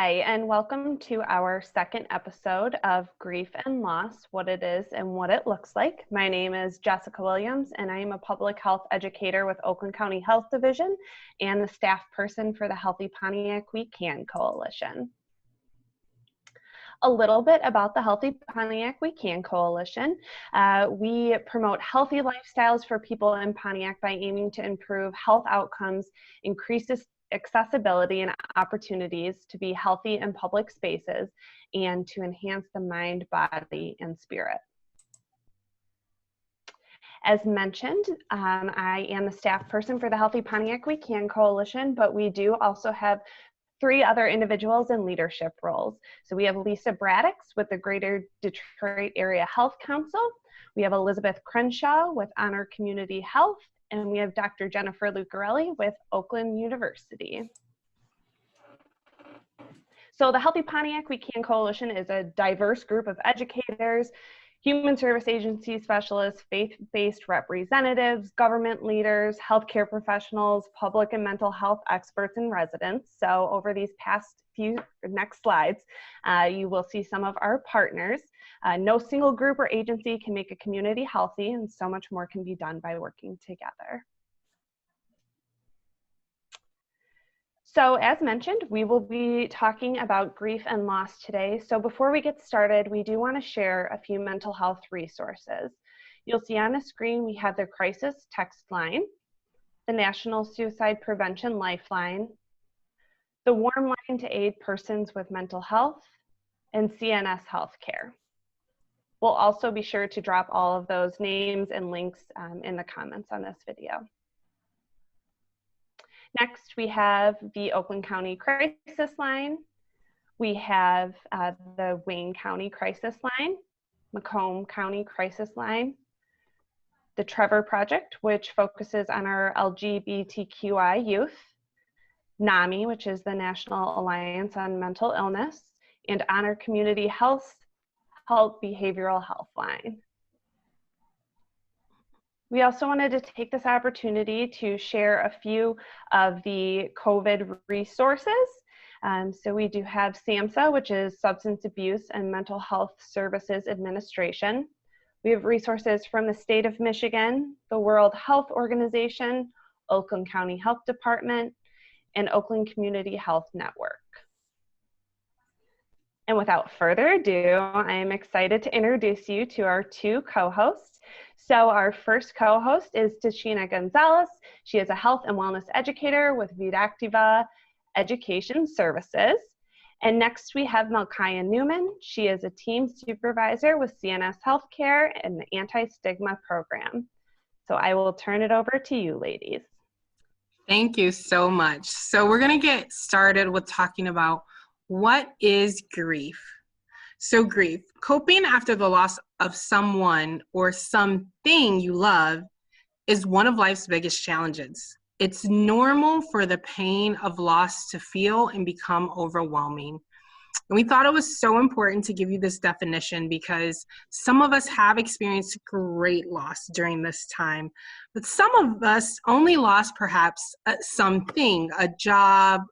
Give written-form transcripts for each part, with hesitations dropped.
Hi, and welcome to our second episode of Grief and Loss, What It Is and What It Looks Like. My name is Jessica Williams, and I am a public health educator with Oakland County Health Division and the staff person for the Healthy Pontiac We Can Coalition. A little bit about the Healthy Pontiac We Can Coalition. We promote healthy lifestyles for people in Pontiac by aiming to improve health outcomes, increase accessibility and opportunities to be healthy in public spaces, and to enhance the mind, body, and spirit. As mentioned, I am the staff person for the Healthy Pontiac We Can Coalition, but we do also have 3 other individuals in leadership roles. So we have Lisa Braddix with the Greater Detroit Area Health Council. We have Elizabeth Crenshaw with Honor Community Health, and we have Dr. Jennifer Lucarelli with Oakland University. So the Healthy Pontiac We Can Coalition is a diverse group of educators, human service agency specialists, faith-based representatives, government leaders, healthcare professionals, public and mental health experts and residents. So over these past few next slides, you will see some of our partners. No single group or agency can make a community healthy, and so much more can be done by working together. So as mentioned, we will be talking about grief and loss today. So before we get started, we do want to share a few mental health resources. You'll see on the screen we have the crisis text line, the National Suicide Prevention Lifeline, the Warmline to aid persons with mental health, and CNS Healthcare. We'll also be sure to drop all of those names and links in the comments on this video. Next, we have the Oakland County Crisis Line. We have the Wayne County Crisis Line, Macomb County Crisis Line, the Trevor Project, which focuses on our LGBTQI youth, NAMI, which is the National Alliance on Mental Illness, and Honor Community Health Behavioral Health Line. We also wanted to take this opportunity to share a few of the COVID resources. So we do have SAMHSA, which is Substance Abuse and Mental Health Services Administration. We have resources from the state of Michigan, the World Health Organization, Oakland County Health Department, and Oakland Community Health Network. And without further ado, I am excited to introduce you to our 2 co-hosts. So our first co-host is Tashena Gonzalez. She is a health and wellness educator with Vidactiva Education Services. And next we have Melkaya Newman. She is a team supervisor with CNS Healthcare and the Anti-Stigma program. So I will turn it over to you, ladies. Thank you so much. So we're going to get started with talking about what is grief. So grief, coping after the loss of someone or something you love, is one of life's biggest challenges. It's normal for the pain of loss to feel and become overwhelming. And we thought it was so important to give you this definition because some of us have experienced great loss during this time, but some of us only lost perhaps something, a job,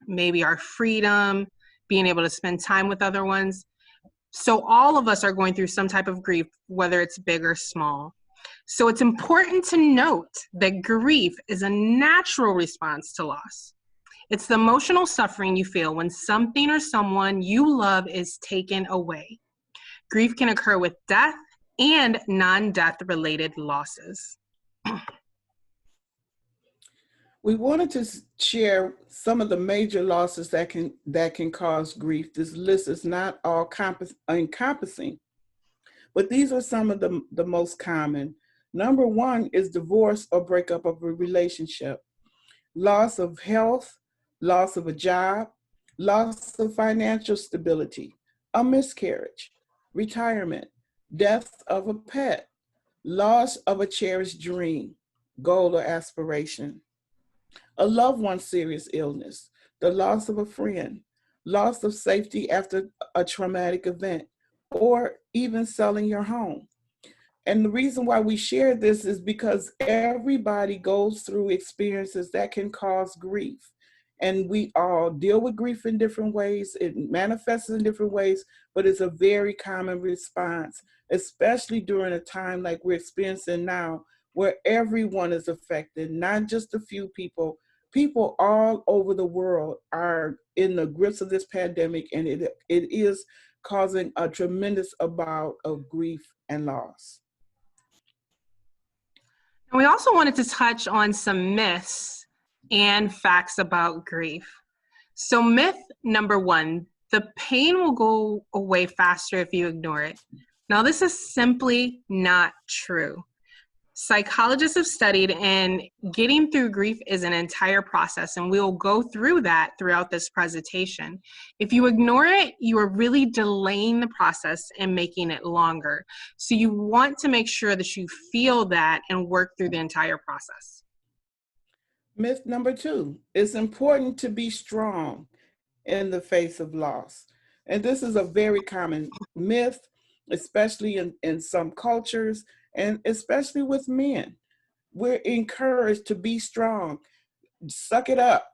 maybe our freedom, being able to spend time with other ones. So all of us are going through some type of grief, whether it's big or small. So it's important to note that grief is a natural response to loss. It's the emotional suffering you feel when something or someone you love is taken away. Grief can occur with death and non-death related losses. We wanted to share some of the major losses that can cause grief. This list is not all encompassing, but these are some of the most common. Number 1 is divorce or breakup of a relationship, loss of health, loss of a job, loss of financial stability, a miscarriage, retirement, death of a pet, loss of a cherished dream, goal, or aspiration, a loved one's serious illness, the loss of a friend, loss of safety after a traumatic event, or even selling your home. And the reason why we share this is because everybody goes through experiences that can cause grief. And we all deal with grief in different ways. It manifests in different ways, but it's a very common response, especially during a time like we're experiencing now, where everyone is affected, not just a few people. People all over the world are in the grips of this pandemic, and it is causing a tremendous amount of grief and loss. And we also wanted to touch on some myths and facts about grief. So myth number one, the pain will go away faster if you ignore it. Now, this is simply not true. Psychologists have studied, and getting through grief is an entire process, and we'll go through that throughout this presentation. If you ignore it, you are really delaying the process and making it longer. So you want to make sure that you feel that and work through the entire process. Myth number two, it's important to be strong in the face of loss. And this is a very common myth, especially in some cultures, and especially with men. We're encouraged to be strong, suck it up,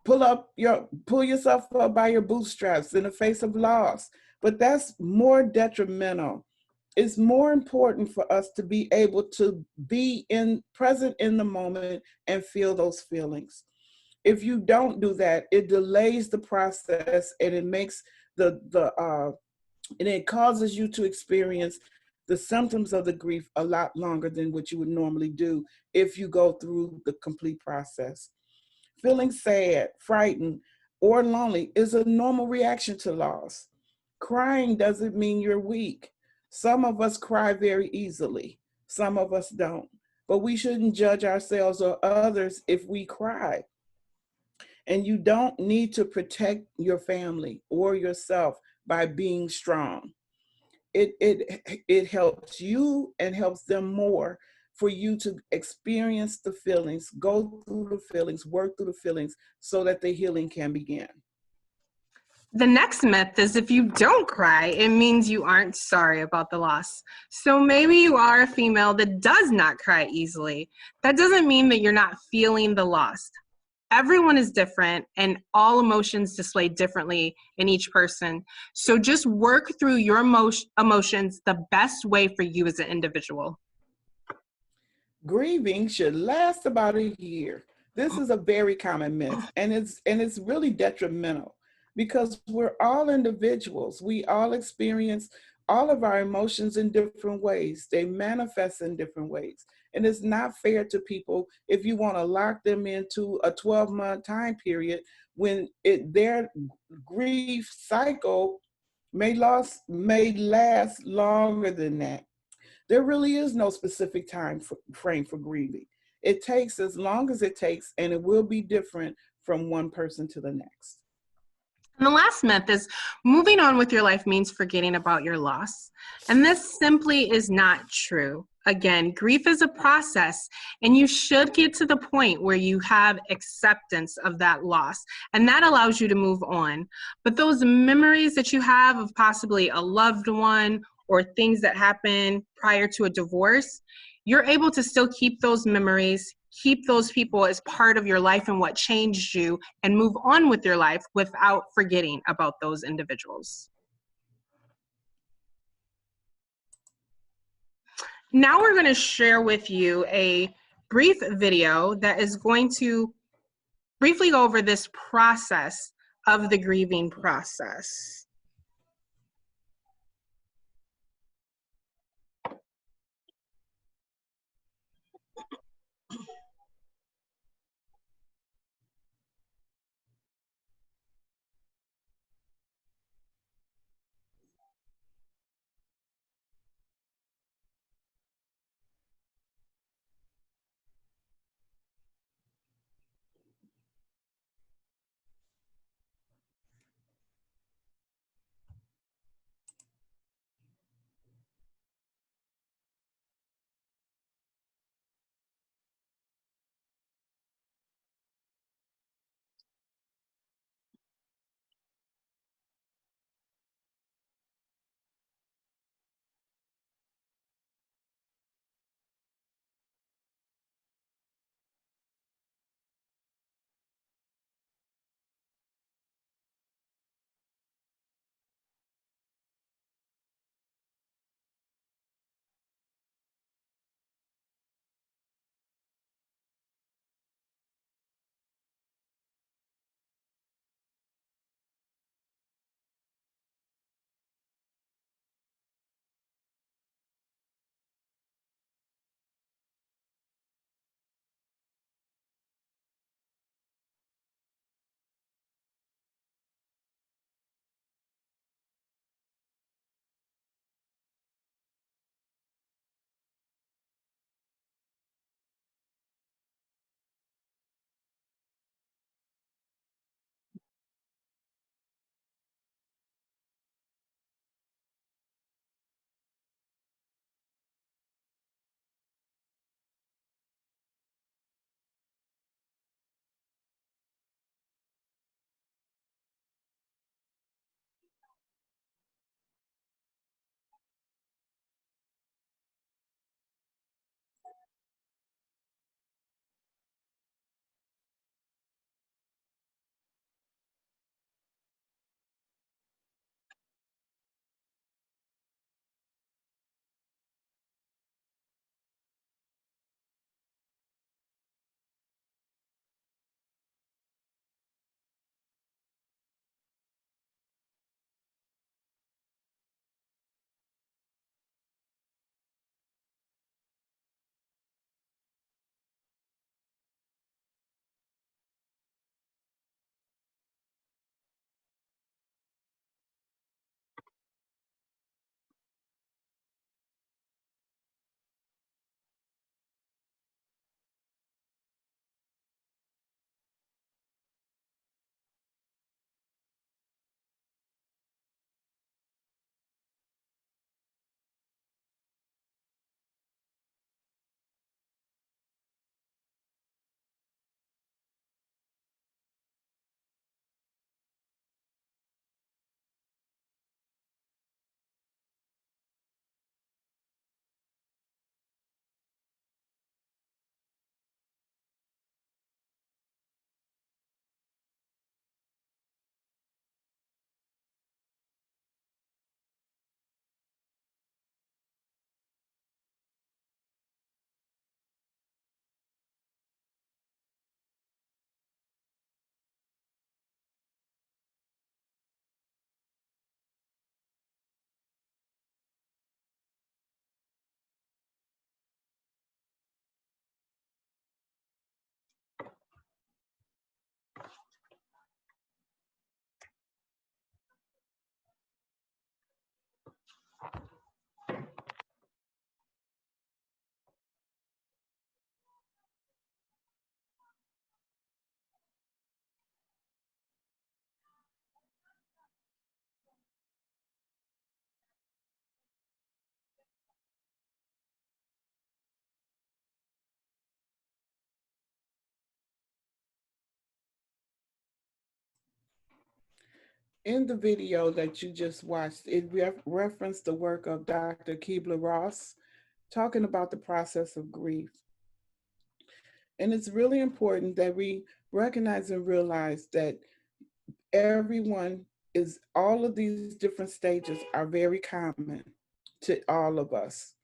pull yourself up by your bootstraps in the face of loss. But that's more detrimental. It's more important for us to be able to be present in the moment and feel those feelings. If you don't do that, it delays the process, and it makes and it causes you to experience the symptoms of the grief a lot longer than what you would normally do if you go through the complete process. Feeling sad, frightened, or lonely is a normal reaction to loss. Crying doesn't mean you're weak. Some of us cry very easily, some of us don't. But we shouldn't judge ourselves or others if we cry. And you don't need to protect your family or yourself by being strong. It helps you and helps them more for you to experience the feelings, go through the feelings, work through the feelings so that the healing can begin. The next myth is if you don't cry, it means you aren't sorry about the loss. So maybe you are a female that does not cry easily. That doesn't mean that you're not feeling the loss. Everyone is different, and all emotions display differently in each person. So just work through your emotions the best way for you as an individual. Grieving should last about a year. This is a very common myth, and it's really detrimental because we're all individuals. We all experience all of our emotions in different ways. They manifest in different ways. And it's not fair to people if you want to lock them into a 12-month time period when their grief cycle may last longer than that. There really is no specific frame for grieving. It takes as long as it takes, and it will be different from one person to the next. And the last myth is moving on with your life means forgetting about your loss. And this simply is not true. Again, grief is a process, and you should get to the point where you have acceptance of that loss, and that allows you to move on. But those memories that you have of possibly a loved one or things that happened prior to a divorce, you're able to still keep those memories, keep those people as part of your life and what changed you, and move on with your life without forgetting about those individuals. Now we're going to share with you a brief video that is going to briefly go over this process of the grieving process. In the video that you just watched, it referenced the work of Dr. Kübler-Ross talking about the process of grief. And it's really important that we recognize and realize that everyone is, all of these different stages are very common to all of us.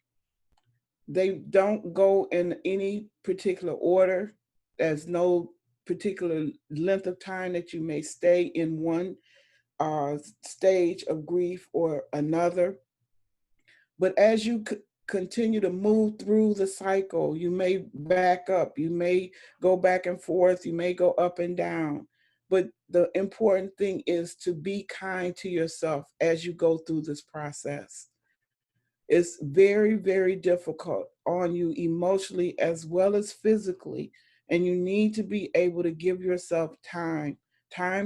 They don't go in any particular order. There's no particular length of time that you may stay in one stage of grief or another. But as you continue to move through the cycle, you may back up, you may go back and forth, you may go up and down. But the important thing is to be kind to yourself as you go through this process. It's very, very difficult on you emotionally as well as physically. And you need to be able to give yourself time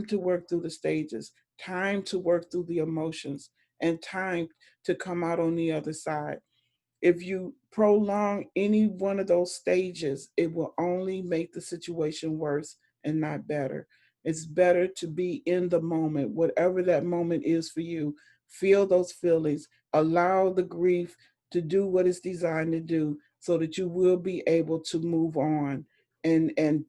to work through the stages, time to work through the emotions, and time to come out on the other side. If you prolong any one of those stages, it will only make the situation worse and not better. It's better to be in the moment, whatever that moment is for you. Feel those feelings, allow the grief to do what it's designed to do so that you will be able to move on and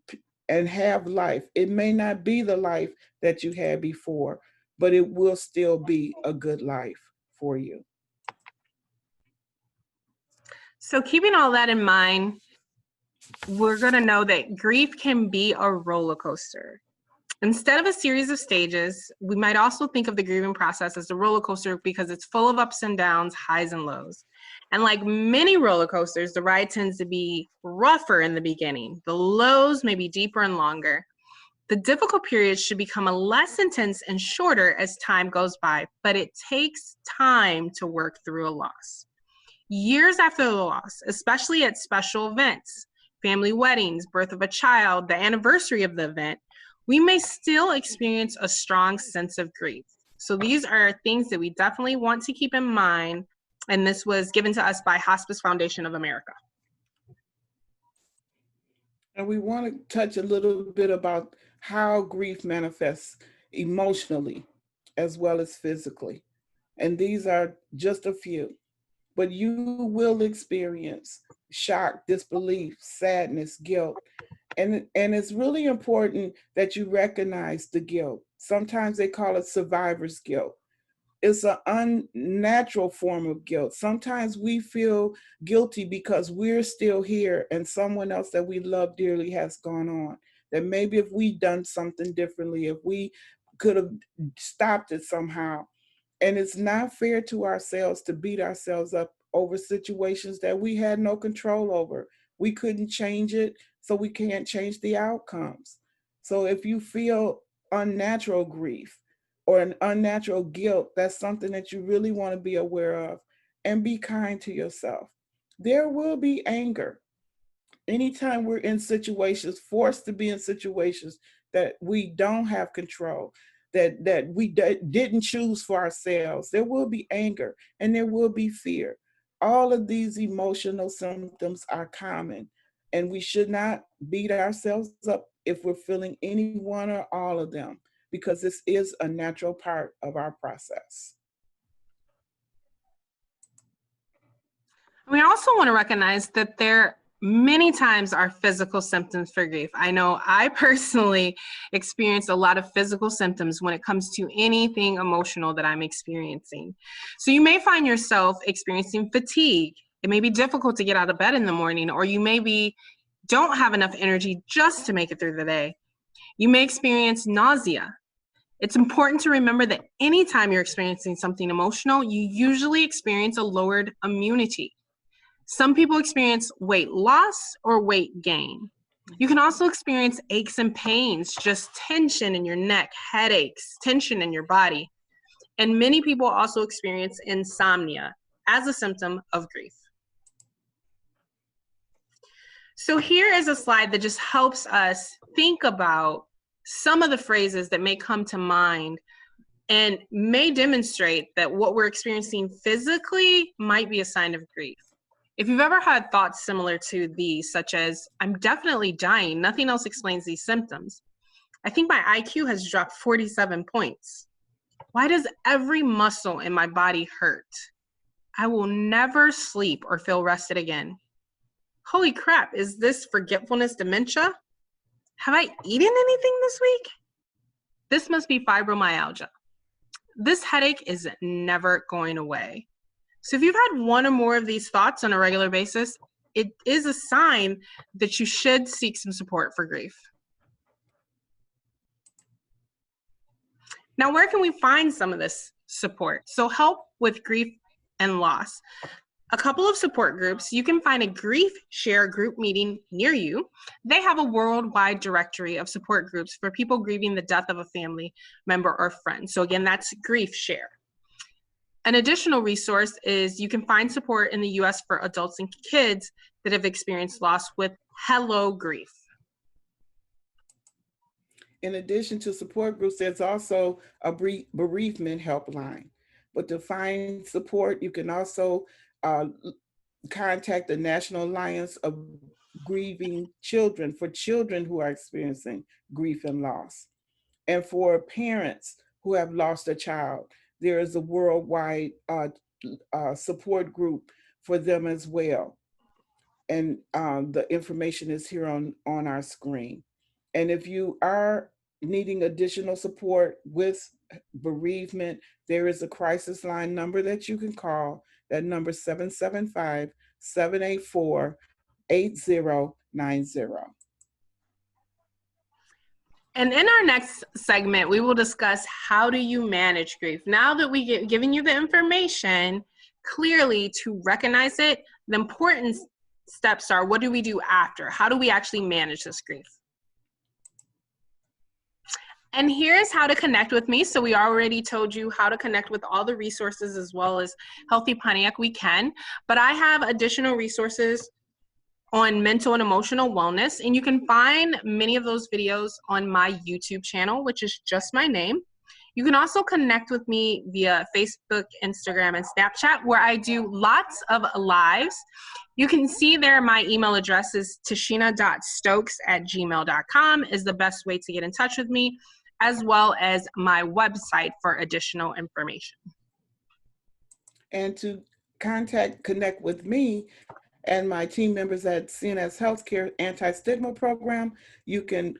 have life. It may not be the life that you had before, but it will still be a good life for you. So keeping all that in mind, we're going to know that grief can be a roller coaster. Instead of a series of stages, we might also think of the grieving process as a roller coaster because it's full of ups and downs, highs and lows. And like many roller coasters, the ride tends to be rougher in the beginning. The lows may be deeper and longer. The difficult periods should become less intense and shorter as time goes by, but it takes time to work through a loss. Years after the loss, especially at special events, family weddings, birth of a child, the anniversary of the event, we may still experience a strong sense of grief. So these are things that we definitely want to keep in mind, and this was given to us by Hospice Foundation of America. And we want to touch a little bit about how grief manifests emotionally as well as physically. And these are just a few. But you will experience shock, disbelief, sadness, guilt. And it's really important that you recognize the guilt. Sometimes they call it survivor's guilt. It's an unnatural form of guilt. Sometimes we feel guilty because we're still here and someone else that we love dearly has gone on. That maybe if we'd done something differently, if we could have stopped it somehow. And it's not fair to ourselves to beat ourselves up over situations that we had no control over. We couldn't change it, so we can't change the outcomes. So if you feel unnatural grief or an unnatural guilt, that's something that you really want to be aware of and be kind to yourself. There will be anger. Anytime we're in situations, forced to be in situations that we don't have control, that we didn't choose for ourselves, there will be anger and there will be fear. All of these emotional symptoms are common, and we should not beat ourselves up if we're feeling any one or all of them, because this is a natural part of our process. We also want to recognize that there many times are physical symptoms for grief. I know I personally experience a lot of physical symptoms when it comes to anything emotional that I'm experiencing. So you may find yourself experiencing fatigue. It may be difficult to get out of bed in the morning, or you maybe don't have enough energy just to make it through the day. You may experience nausea. It's important to remember that anytime you're experiencing something emotional, you usually experience a lowered immunity. Some people experience weight loss or weight gain. You can also experience aches and pains, just tension in your neck, headaches, tension in your body. And many people also experience insomnia as a symptom of grief. So here is a slide that just helps us think about some of the phrases that may come to mind and may demonstrate that what we're experiencing physically might be a sign of grief. If you've ever had thoughts similar to these, such as, I'm definitely dying, nothing else explains these symptoms, I think my IQ has dropped 47 points. Why does every muscle in my body hurt? I will never sleep or feel rested again. Holy crap, is this forgetfulness dementia? Have I eaten anything this week? This must be fibromyalgia. This headache is never going away. So if you've had one or more of these thoughts on a regular basis, it is a sign that you should seek some support for grief. Now, where can we find some of this support? So help with grief and loss. A couple of support groups. You can find a grief share group meeting near you. They have a worldwide directory of support groups for people grieving the death of a family member or friend. So again, that's grief share. An additional resource is you can find support in the US for adults and kids that have experienced loss with Hello Grief. In addition to support groups, there's also a bereavement helpline. But to find support, you can also contact the National Alliance of Grieving Children for children who are experiencing grief and loss. And for parents who have lost a child, there is a worldwide support group for them as well. And the information is here on our screen. And if you are needing additional support with bereavement, there is a crisis line number that you can call. That number is 775-784-8090. And in our next segment, we will discuss how do you manage grief. Now that we get given you the information clearly to recognize it, the important steps are, what do we do after? How do we actually manage this grief? And here's how to connect with me. So we already told you how to connect with all the resources as well as Healthy Pontiac We Can, but I have additional resources on mental and emotional wellness, and you can find many of those videos on my YouTube channel, which is just my name. You can also connect with me via Facebook, Instagram, and Snapchat, where I do lots of lives. You can see there my email address is tashena.stokes@gmail.com is the best way to get in touch with me, as well as my website for additional information. And to connect with me and my team members at CNS Healthcare Anti-Stigma Program, you can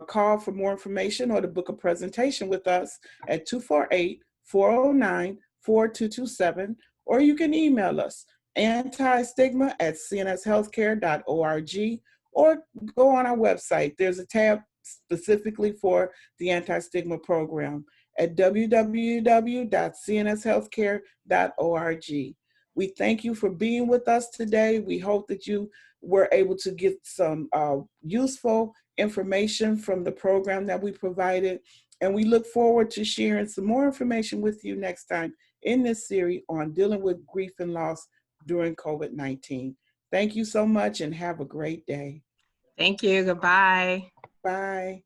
call for more information or to book a presentation with us at 248-409-4227, or you can email us antistigma@cnshealthcare.org, or go on our website. There's a tab specifically for the Anti-Stigma Program at www.cnshealthcare.org. We thank you for being with us today. We hope that you were able to get some useful information from the program that we provided. And we look forward to sharing some more information with you next time in this series on dealing with grief and loss during COVID-19. Thank you so much and have a great day. Thank you. Goodbye. Bye.